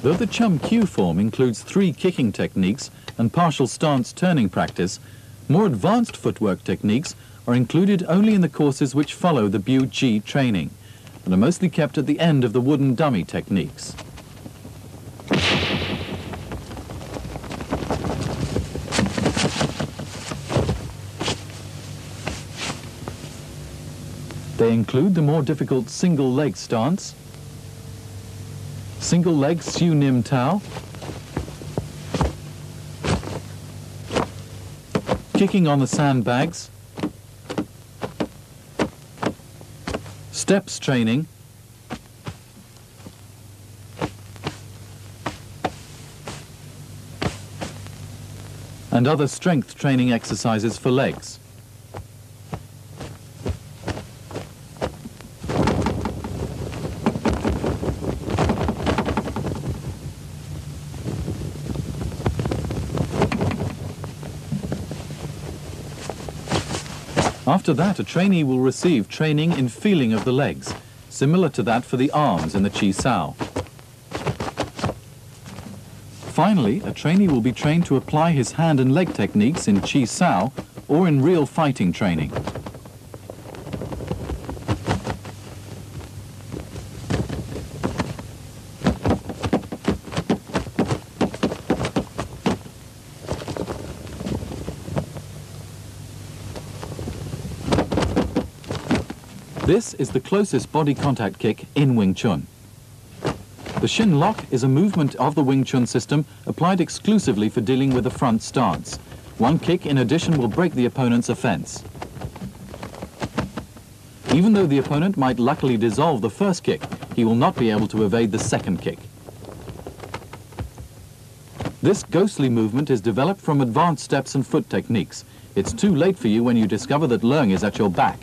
Though the Chum Q form includes 3 kicking techniques and partial stance turning practice, more advanced footwork techniques are included only in the courses which follow the Bu Chi training and are mostly kept at the end of the wooden dummy techniques. They include the more difficult single leg stance, single leg Siu Nim Tao, kicking on the sandbags, steps training, and other strength training exercises for legs. After that, a trainee will receive training in feeling of the legs, similar to that for the arms in the Chi Sao. Finally, a trainee will be trained to apply his hand and leg techniques in Chi Sao or in real fighting training. This is the closest body contact kick in Wing Chun. The shin lock is a movement of the Wing Chun system applied exclusively for dealing with the front stance. One kick in addition will break the opponent's offense. Even though the opponent might luckily dissolve the first kick, he will not be able to evade the second kick. This ghostly movement is developed from advanced steps and foot techniques. It's too late for you when you discover that Leung is at your back.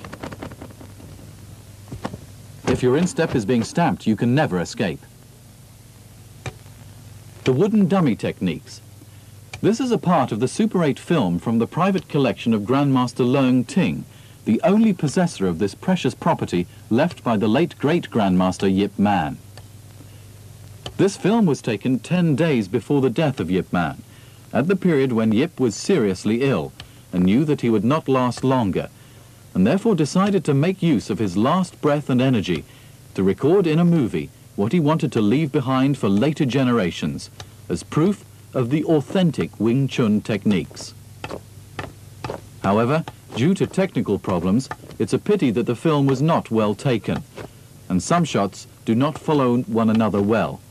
If your instep is being stamped, you can never escape. The wooden dummy techniques. This is a part of the Super 8 film from the private collection of Grandmaster Leung Ting, the only possessor of this precious property left by the late great Grandmaster Yip Man. This film was taken 10 days before the death of Yip Man, at the period when Yip was seriously ill and knew that he would not last longer, and therefore decided to make use of his last breath and energy to record in a movie what he wanted to leave behind for later generations as proof of the authentic Wing Chun techniques. However, due to technical problems, it's a pity that the film was not well taken, and some shots do not follow one another well.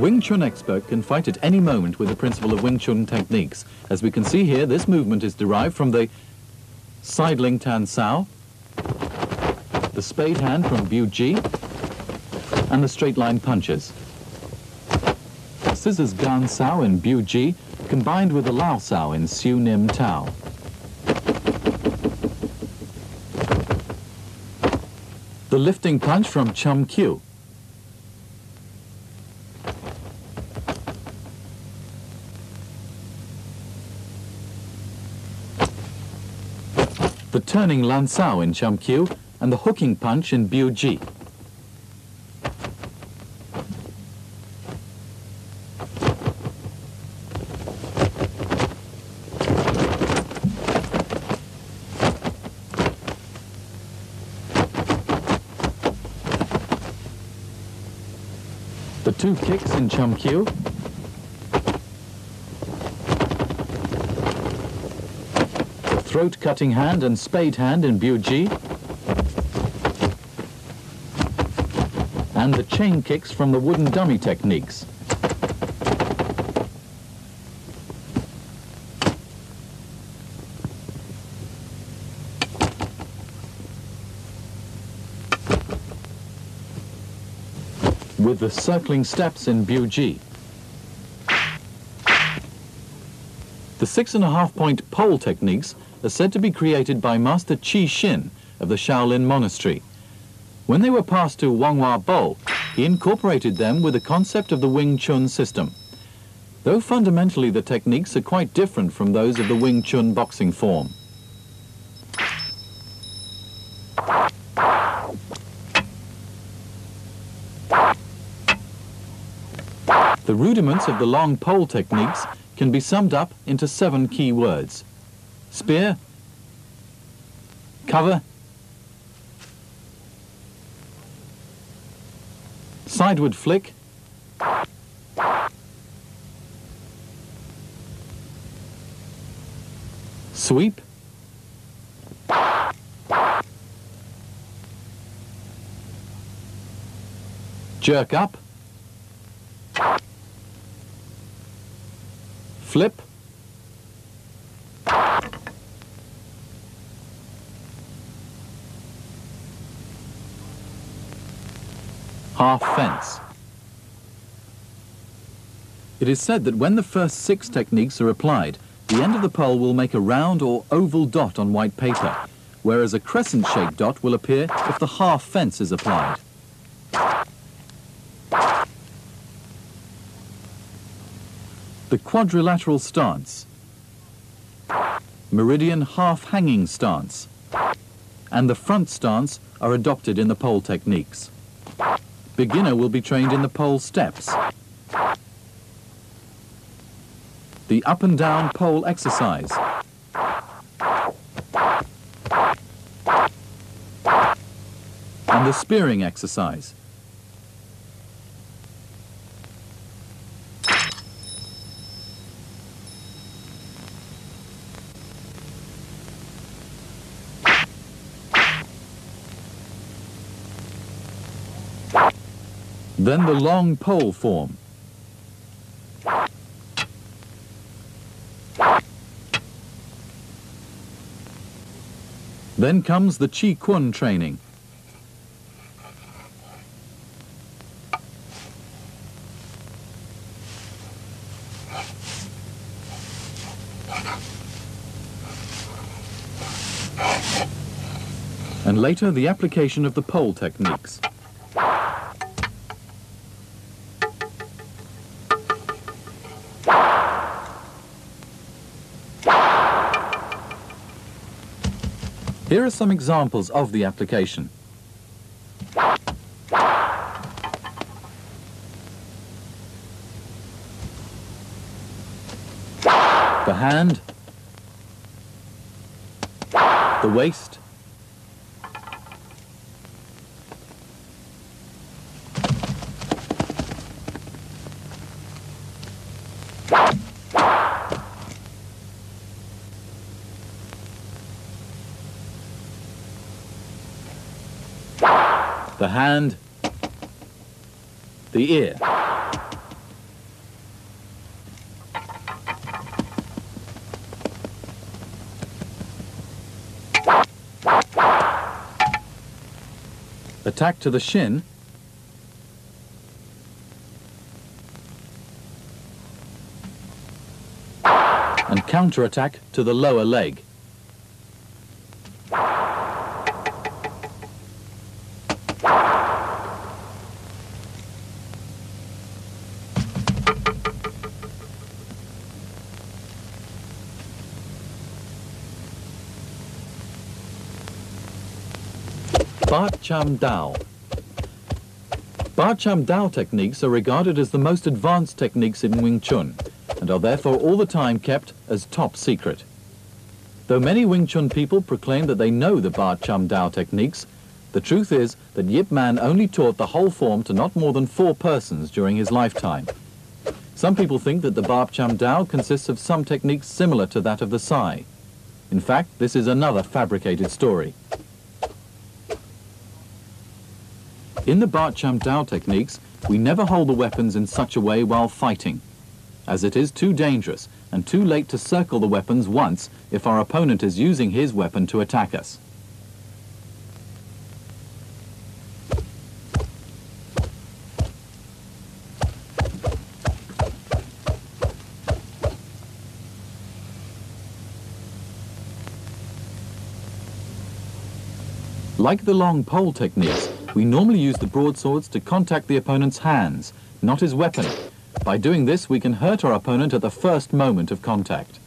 Wing Chun expert can fight at any moment with the principle of Wing Chun techniques. As we can see here, this movement is derived from the side Leung Tan Sao, the spade hand from Bu Ji, and the straight line punches. Scissors Gan Sao in Bu Ji, combined with the Lao Sao in Siu Nim Tao. The lifting punch from Chum Kyu. The turning Lan Sao in Chum Kyu and the hooking punch in Bu Ji. The two kicks in Chum Kyu. The throat-cutting hand and spade hand in Bu Ji. And the chain kicks from the wooden dummy techniques. With the circling steps in Bu Ji. The 6.5-point pole techniques are said to be created by Master Chi Xin of the Shaolin Monastery. When they were passed to Wanghua Bo, he incorporated them with the concept of the Wing Chun system. Though fundamentally the techniques are quite different from those of the Wing Chun boxing form. The rudiments of the long pole techniques can be summed up into 7 key words: spear, cover, sideward flick, sweep, jerk up, flip, half fence. It is said that when the first 6 techniques are applied, the end of the pole will make a round or oval dot on white paper, whereas a crescent-shaped dot will appear if the half fence is applied. The quadrilateral stance, meridian half-hanging stance, and the front stance are adopted in the pole techniques. Beginner will be trained in the pole steps, the up and down pole exercise, and the spearing exercise. Then the long pole form. Then comes the Chi Kun training. And later the application of the pole techniques. Here are some examples of the application. The hand, the waist, the hand, the ear, Attack to the shin. And counter-attack to the lower leg. Bat Cham Dao. Bat Cham Dao techniques are regarded as the most advanced techniques in Wing Chun and are therefore all the time kept as top secret. Though many Wing Chun people proclaim that they know the Bat Cham Dao techniques, the truth is that Yip Man only taught the whole form to not more than 4 persons during his lifetime. Some people think that the Bat Cham Dao consists of some techniques similar to that of the Sai. In fact, this is another fabricated story. In the Bat Cham Dao techniques, we never hold the weapons in such a way while fighting, as it is too dangerous and too late to circle the weapons once if our opponent is using his weapon to attack us. Like the long pole techniques, we normally use the broadswords to contact the opponent's hands, not his weapon. By doing this, we can hurt our opponent at the first moment of contact.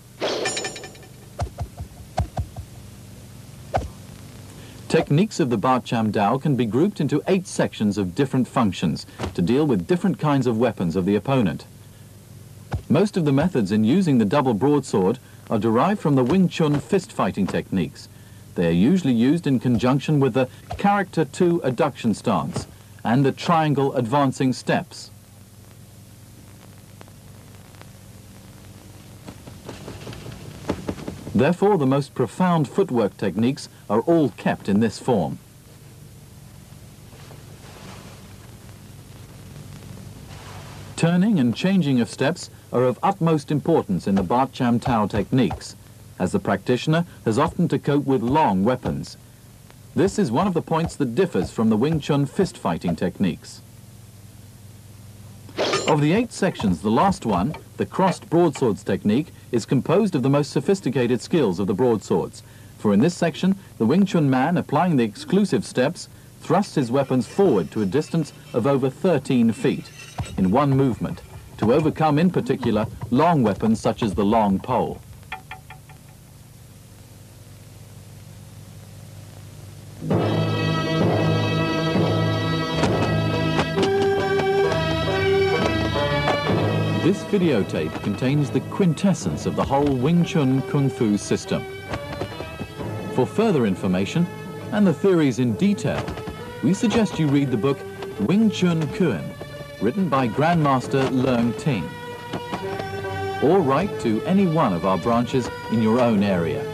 Techniques of the Bat Cham Dao can be grouped into 8 sections of different functions to deal with different kinds of weapons of the opponent. Most of the methods in using the double broadsword are derived from the Wing Chun fist-fighting techniques. They are usually used in conjunction with the character 2 adduction stance and the triangle advancing steps. Therefore, the most profound footwork techniques are all kept in this form. Turning and changing of steps are of utmost importance in the Bat Cham Dao techniques, as the practitioner has often to cope with long weapons. This is one of the points that differs from the Wing Chun fist-fighting techniques. Of the 8 sections, the last one, the crossed broadswords technique, is composed of the most sophisticated skills of the broadswords. For in this section, the Wing Chun man, applying the exclusive steps, thrusts his weapons forward to a distance of over 13 feet in one movement, to overcome in particular long weapons such as the long pole. This videotape contains the quintessence of the whole Wing Chun Kung Fu system. For further information and the theories in detail, we suggest you read the book Wing Chun Kuen, written by Grandmaster Leung Ting, or write to any one of our branches in your own area.